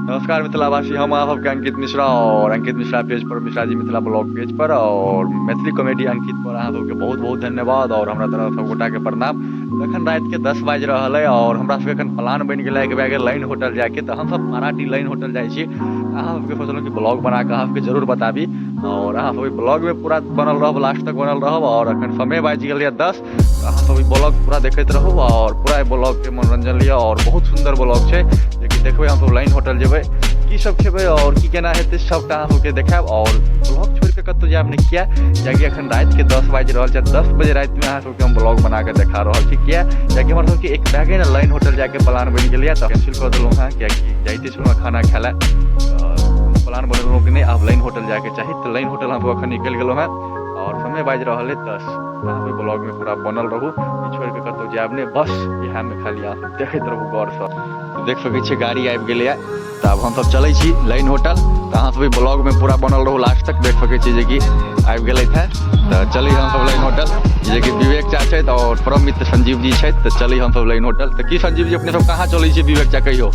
नमस्कार मिथिलावासी, हम आपके अंकित मिश्रा और अंकित मिश्रा पेज पर, मिश्रा जी मिथिला ब्लॉग पेज पर और मैथिली कॉमेडी अंकित पर अहाँ सबके बहुत बहुत धन्यवाद और हमरा तरफ सब गोटा के प्रणाम। एखन रात के 10 बाजि रहा है और हमरा सबके एखन प्लान बन गया एक बैग लाइन होटल जाके, तो हम सब पाराटी लाइन होटल जाइ छी। अहाँ सबके सोचलहुँ कि ब्लॉग बना के अहाँ सबके जरूर बताबी और अहाँ सब ब्लॉग में पूरा बनल रहब, लास्ट तक बनल रहब। और एखन समय बाजि गेल 10, अहाँ सब ब्लॉग पूरा देखते रहू और पूरा ब्लॉग के मनोरंजन लिया और बहुत सुंदर ब्लॉग है जेकि देखबै। हम सब लाइन होटल जेबै, की सब खेबै और की केना हेतै सबटा अहाँ सबके देखायब। और ब्लॉग छोड़ के कतौ जायब नहीं, किया कियाकि एखन रात के 10 बाजि रहल छै। 10 बजे रात में अहाँ सबके हम ब्लॉग बना के देखा रहल छी। किया कियाकि हमर सबके एक बैगे ना लाइन होटल जाके प्लान बनि गेल तो कैंसिल कर देलहुँ हाँ, कियाकि जाइते छलहुँ खाना खाय लए। प्लान बनेलहुँ कि नहीं आब लाइन होटल जाके चाही, तो लाइन होटल हम एखन निकलि गेलहुँ हैं और समय बाजि रहल है 10। अहाँ सब ब्लॉग में पूरा बनल रहू, छोड़ के कतौ जायब नहीं, बस इएह में खाली अहाँ सब देखैत रहू गौर से। देख सकै छियै गाड़ी आबि गेलै है, तो अब हम सब चलै छी लाइन होटल। तो अहाँ सब ब्लॉग में पूरा बनल रहू, लास्ट तक देख सकै छियै जे कि आबि गेलै है। तो चली हम सब लाइन होटल, जे कि विवेक चा छै और परम मित्र संजीव जी छै। तो चली हम सब लाइन होटल। तो की संजीव जी अपने सब कहाँ चलै छियै? विवेक चा कहियो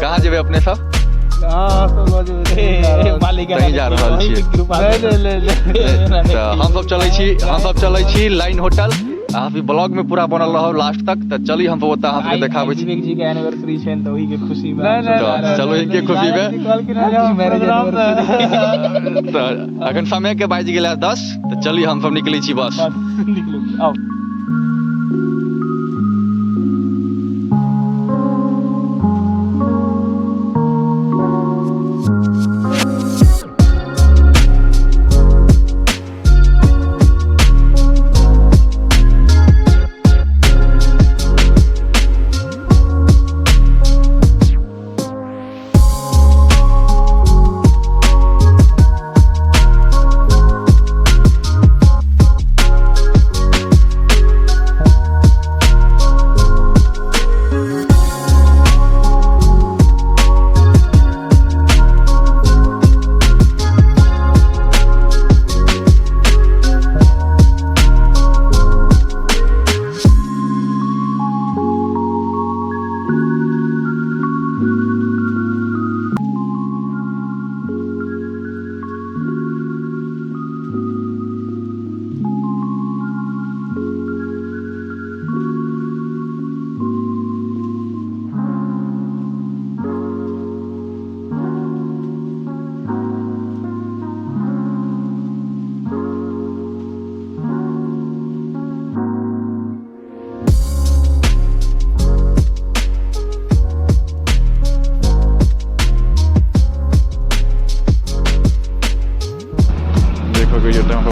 कहाँ जेबै अपने सब? कहीं जा रहल छियै? हम सब चलै छी लाइन होटल। अहाँ भी ब्लॉग में पूरा बनल रहब लास्ट तक। तो चली हम ओतऽ अहाँ सबके देखाबै छी। विवेक जी के एनिवर्सरी छै त ओही के खुशी में चलो इनके खुशी में। तो अखन समय के बाजि गेलै 10, तो चली हम सब निकलै छी बस। आओ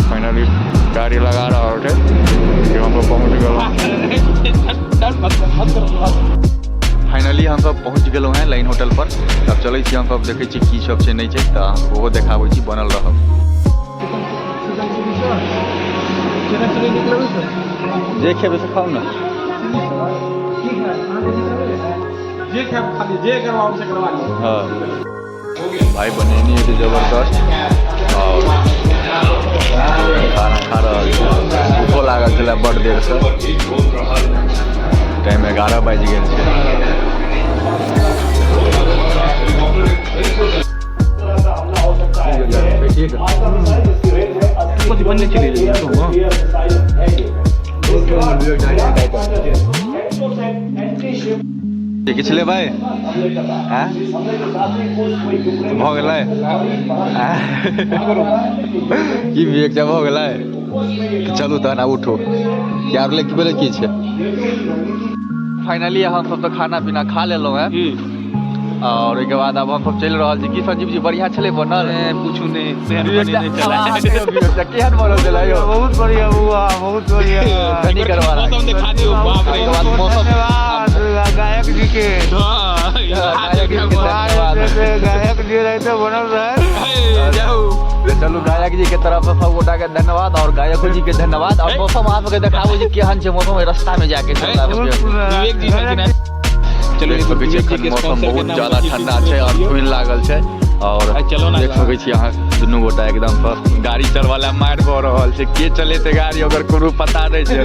फाइनली गाड़ी लगा रहा है कि हम सब पहुँच गए। फाइनली हम सब पहुँच गेलहुँ हैं लाइन होटल पर। अब चलै छी हम सब, देखै छी की सब छै नहीं छै, तऽ ओहो देखाबै छी, बनल रहब। जे खेबै से खाऊ ना, हाँ भाई बनेनी है जबरदस्त और खाना खा रहा है। भूखो लागल छलै बड़ देर से, टाइम 11 बाजि गेल छै। किछु लेबै? भऽ गेलै की विवेक जब भऽ गेलै? चलू तहन आब उठू, क्या लेबै की छै। फाइनली हम सब तो खाना पीना खा लेलहुँ हैं और ओहिके बाद अब हम सब चलि रहल छी। की संजीव जी बढ़िया छलै बनल? पूछू नहीं, केहन बनल छलै यौ? बहुत बढ़िया बुआ, बहुत बढ़िया। कनी करवा मौसम दिखा दियो, बाप रे। मौसम गायक जी के गायक जी रहते बनल रहे। चलू गायक जी के तरफ से सब गोटा के धन्यवाद और गायक जी के धन्यवाद। और मौसम आप के देखाबो जी केहन छै मौसम, रास्ता में जाके विवेक जी चलो मौसम बहुत ज्यादा ठंडा है और धुन लागल है और देख सकै छी अहाँ दुनू गोटा एकदम से गाड़ी चलवाला मारि भऽ रहल छै। के चलेते गाड़ी अगर कोनो पता नहीं छै।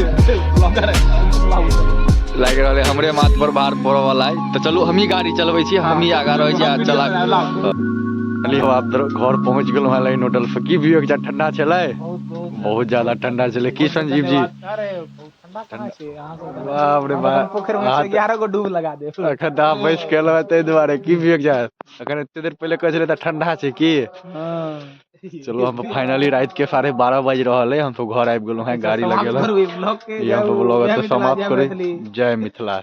लाग रहल है हमरे माथ पर भार पड़े वाला है। तो चलू हम ही गाड़ी चलबै छी, हम ही आगा रहे छी आ चला चलिए आप घर पहुंच गेलहुँ हैं लाइन होटल पर। की व्यू एकटा ठंडा छलै, बहुत ज्यादा ठंडा छलै की संजीव जी? बाप रे बाप, पोखर में 11 गो डूब लगा दे। अखन तऽ बैस के एलहुँ ताहि दुआरे की व्यू जाय अखन एते देर पहले कहै छलै तऽ ठंडा छै की? चलो हम फाइनली रात के 12:30 बज रहल है, हम तो घर आबि गेलहुँ हैं, गाड़ी लगेलहुँ। यहाँ पर ब्लॉग समाप्त करी। जय मिथिला।